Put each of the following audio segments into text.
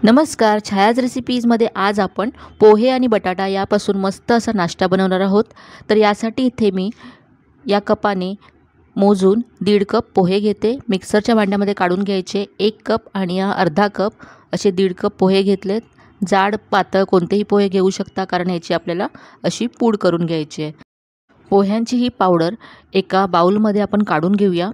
नमस्कार, छायाज रेसिपीजमध्ये आज आपण पोहे आणि बटाटा यापासून मस्त असा नाश्ता बनवणार आहोत। तर यासाठी इथे मी या कपाने मोजून 1.5 कप पोहे घेते। मिक्सरच्या भांड्यामध्ये काढून घ्यायचे। 1 कप आणि अर्धा कप असे 1.5 कप पोहे घेतलेत। जाड पातळ कोणतेही पोहे घेऊ शकता, कारण याची आपल्याला अशी पूड करून घ्यायची आहे। पोह्यांची ही पावडर एका बाउलमध्ये आपण काढून घेऊया।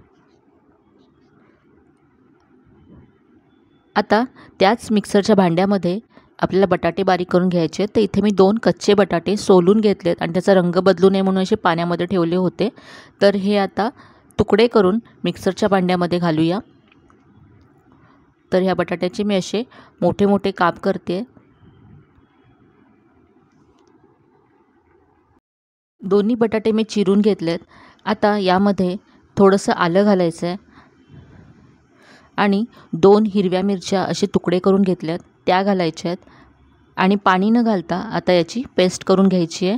आता त्याच मिक्सरच्या भांड्यामध्ये आपल्याला बटाटे बारीक करून घ्यायचे। तर इथे मी 2 कच्चे बटाटे सोलून घेतलेत आणि त्याचा रंग बदलू नये म्हणून असे पाण्यामध्ये ठेवले होते। तर हे आता तुकडे करून मिक्सरच्या भांड्यामध्ये घालूया। तर ह्या बटाट्याचे मी असे मोठे मोठे काप करते। दोन्ही बटाटे मी चिरून घेतलेत। आता यामध्ये थोडंसं आलं घालायचं आहे आणि 2 हिरव्या मिरच्या असे तुकडे करून घेतल्यात, त्या घालायच्या आहेत आणि पाणी न घालता आता याची पेस्ट करून घ्यायची आहे।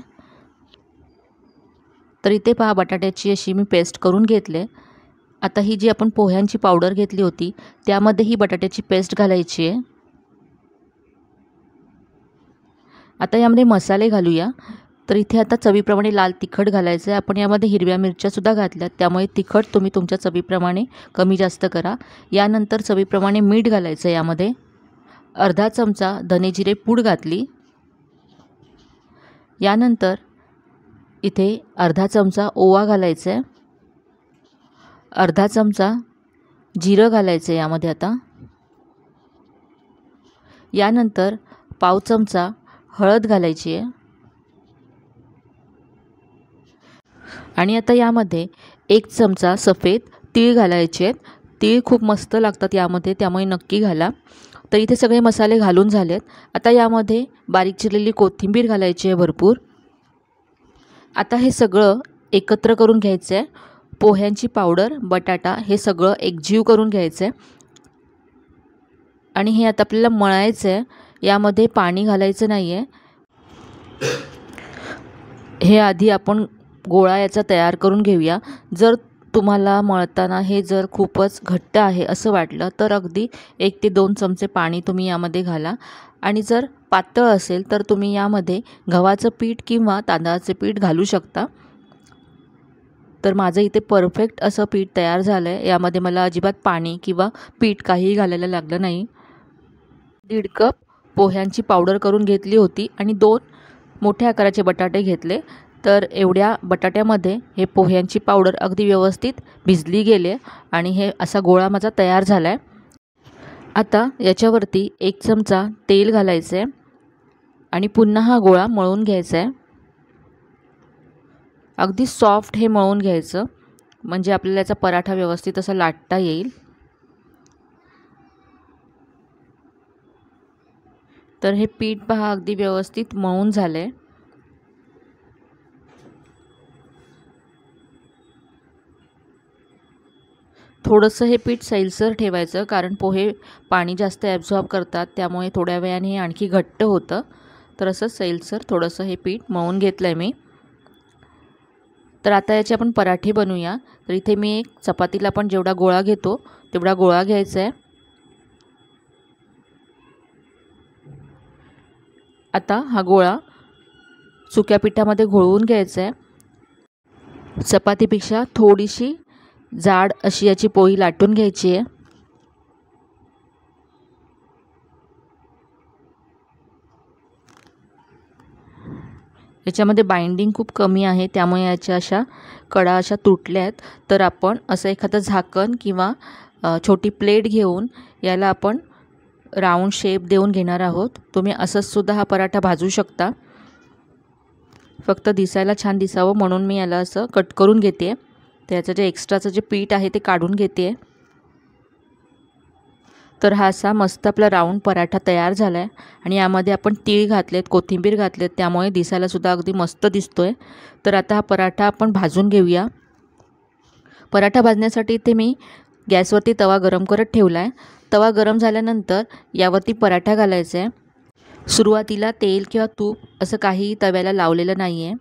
तर इथे पहा, बटाट्याची अशी मी पेस्ट करून घेतले। आता ही जी आपण पोह्यांची पावडर घेतली होती त्यामध्ये ही बटाट्याची पेस्ट घालायची आहे। आता यामध्ये मसाले घालूया। तर इथे आता चवीप्रमाणे लाल तिखट घालायचं आहे। आपण यामध्ये हिरव्या मिरच्यासुद्धा घातल्यात, त्यामुळे तिखट तुम्ही तुमच्या चवीप्रमाणे कमी जास्त करा। यानंतर चवीप्रमाणे मीठ घालायचं आहे। यामध्ये अर्धा चमचा धने जिरे पूड घातली। यानंतर इथे अर्धा चमचा ओवा घालायचा आहे, अर्धा चमचा जिरं घालायचं आहे यामध्ये। आता यानंतर पाव चमचा हळद घालायची आहे आणि आता यामध्ये 1 चमचा सफेद तीळ घालायचे आहेत। तीळ खूप मस्त लागतात यामध्ये, त्यामुळे नक्की घाला। तर इथे सगळे मसाले घालून झालेत। आता यामध्ये बारीक चिरलेली कोथिंबीर घालायची आहे भरपूर। आता हे सगळं एकत्र करून घ्यायचं आहे। पोह्यांची पावडर, बटाटा हे सगळं एकजीव करून घ्यायचं आहे आणि हे आता आपल्याला मळायचं आहे। यामध्ये पाणी घालायचं नाही आहे। हे आधी आपण गोळा याचा तयार करून घेऊया। जर तुम्हाला मळताना हे जर खूपच घट्ट आहे असं वाटलं तर अगदी 1 ते 2 चमचे पाणी तुम्ही यामध्ये घाला आणि जर पातळ असेल तर तुम्ही यामध्ये गव्हाचं पीठ किंवा तांदळाचे पीठ घालू शकता। तर माझं इथे परफेक्ट असं पीठ तयार झालं आहे। यामध्ये मला अजिबात पाणी किंवा पीठ काहीही घालायला लागलं नाही। 1.5 कप पोह्यांची पावडर करून घेतली होती आणि 2 मोठ्या आकाराचे बटाटे घेतले। तर एवढ्या बटाट्यामध्ये हे पोह्यांची पावडर अगदी व्यवस्थित भिजली गेले आणि हे असा गोळा माझा तयार झाला आहे। आता याच्यावरती 1 चमचा तेल घालायचं आहे आणि पुन्हा हा गोळा मळून घ्यायचा आहे। अगदी सॉफ्ट हे मळून घ्यायचं, म्हणजे आपल्याला याचा पराठा व्यवस्थित असा लाटता येईल। तर हे पीठ पहा अगदी व्यवस्थित मळून झालं आहे। थोडंसं हे पीठ सैलसर ठेवायचं, कारण पोहे पाणी जास्त ॲब्झॉर्ब करतात, त्यामुळे थोड्या वेळाने हे आणखी घट्ट होतं। तर असं सैलसर थोडंसं हे पीठ मळून घेतलं आहे मी। तर आता याचे आपण पराठे बनवूया। तर इथे मी एक चपातीला आपण जेवढा गोळा घेतो तेवढा गोळा घ्यायचा आहे। आता हा गोळा सुक्या पिठामध्ये घोळवून घ्यायचा आहे। चपातीपेक्षा थोडीशी जाड अशी याची पोळी लाटून घ्यायची आहे। याच्यामध्ये बाइंडिंग खूप कमी आहे, त्यामुळे याच्या अशा कडा अशा तुटल्या आहेत। तर आपण असं एखादं झाकण किंवा छोटी प्लेट घेऊन याला आपण राऊंड शेप देऊन घेणार आहोत। तुम्ही असंच सुद्धा हा पराठा भाजू शकता, फक्त दिसायला छान दिसावं म्हणून मी याला असं कट करून घेते। त्याचं जे एक्स्ट्राचं जे पीठ आहे ते काढून घेते। तर हा असा मस्त आपला राऊंड पराठा तयार झाला आहे आणि यामध्ये आपण तीळ घातलेत, कोथिंबीर घातलेत, त्यामुळे दिसायला सुद्धा अगदी मस्त दिसतोय। तर आता हा पराठा आपण भाजून घेऊया। पराठा भाजण्यासाठी इथे मी गॅसवरती तवा गरम करत ठेवला आहे। तवा गरम झाल्यानंतर यावरती पराठा घालायचा आहे। सुरुवातीला तेल किंवा तूप असं काही तव्याला लावलेलं नाही आहे।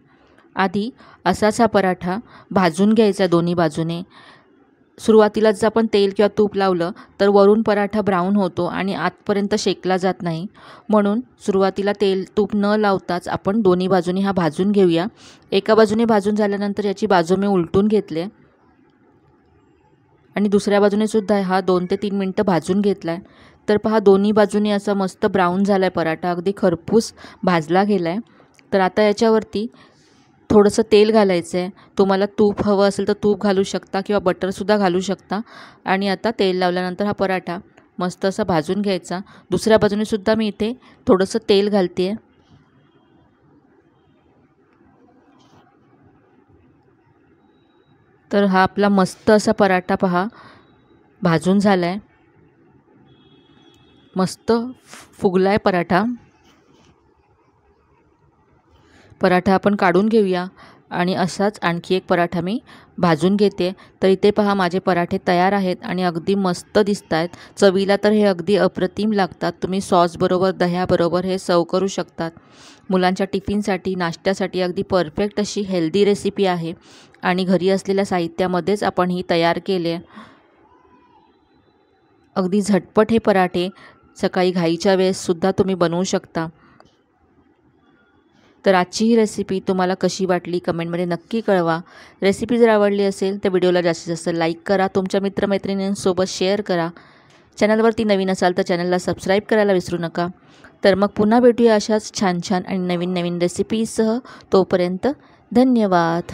आधी असाच हा पराठा भाजून घ्यायचा दोन्ही बाजूने। सुरुवातीला जर आपण तेल किंवा तूप लावलं तर वरून पराठा ब्राऊन होतो आणि आतपर्यंत शेकला जात नाही. म्हणून सुरुवातीला तेल तूप न लावताच आपण दोन्ही बाजूनी हा भाजून घेऊया. एका बाजूने भाजून झाल्यानंतर याची बाजू मी उलटून घेतले आणि दुसऱ्या बाजूने सुद्धा हा 2 ते 3 मिनटं भाजून घेतला आहे. तर पहा दोन्ही बाजूनी असा मस्त ब्राऊन झाला आहे पराठा, अगदी खरपूस भाजला गेला आहे. तर आता याच्यावरती थोडंसं तेल घालायचं आहे. तुम्हाला तूप हवं असेल तर तूप घालू शकता किंवा बटरसुद्धा घालू शकता. आणि आता तेल लावल्यानंतर हा पराठा मस्त असा भाजून घ्यायचा. दुसऱ्या बाजूने सुद्धा मी इथे थोडंसं तेल घालते आहे. तर हा आपला मस्त असा पराठा पहा भाजून झाला आहे. मस्त फुगला आहे पराठा. पराठा आपण काढून घेऊया आणि असाच आणखी एक पराठा मी भाजून घेते. तर इथे पहा माझे पराठे तयार आहेत आणि अगदी मस्त दिसत आहेत. चवीला तर हे अगदी अप्रतिम लागतात. तुम्ही सॉसबरोबर दह्याबरोबर हे सर्व करू शकतात. मुलांच्या टिफिनसाठी नाश्त्यासाठी अगदी परफेक्ट अशी हेल्दी रेसिपी आहे आणि घरी असलेल्या साहित्यामध्येच आपण ही तयार केले. अगदी झटपट हे पराठे सकाळी घाईच्या वेळेससुद्धा तुम्ही बनवू शकता. तर आजची ही रेसिपी तुम्हाला कशी वाटली कमेंटमध्ये नक्की कळवा. रेसिपी जर आवडली असेल तर व्हिडिओला जास्तीत जास्त लाईक करा, तुमच्या मित्रमैत्रिणींसोबत शेअर करा. चॅनलवरती नवीन असाल तर चॅनलला सबस्क्राईब करायला विसरू नका. तर मग पुन्हा भेटूया अशाच छान छान आणि नवीन नवीन रेसिपीसह. तोपर्यंत धन्यवाद.